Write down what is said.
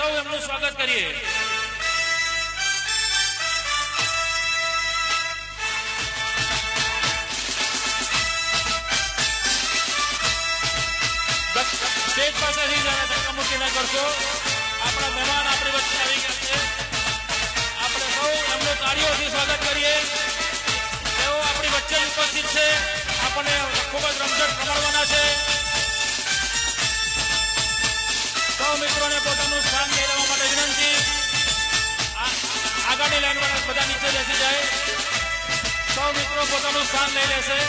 સૌ એમનું સ્વાગત કરીએ. સ્ટેજ પાસેથી ધક્કા મૂકી ન કરશો. આપણા મહેમાન આપણી વચ્ચે આવી ગયા છે. આપણે સૌ એમનું તાળીઓથી સ્વાગત કરીએ. તેઓ આપણી વચ્ચે ઉપસ્થિત છે. આપણને ખૂબ જ રમઝટ રમાડવાના છે. સૌ મિત્રોને પોતાનું સ્થાન લઈ લેવા માટે વિનંતી. આગળની લાઈન વાળા બધા નીચે બેસી જાય. સૌ મિત્રો પોતાનું સ્થાન લઈ લેશે.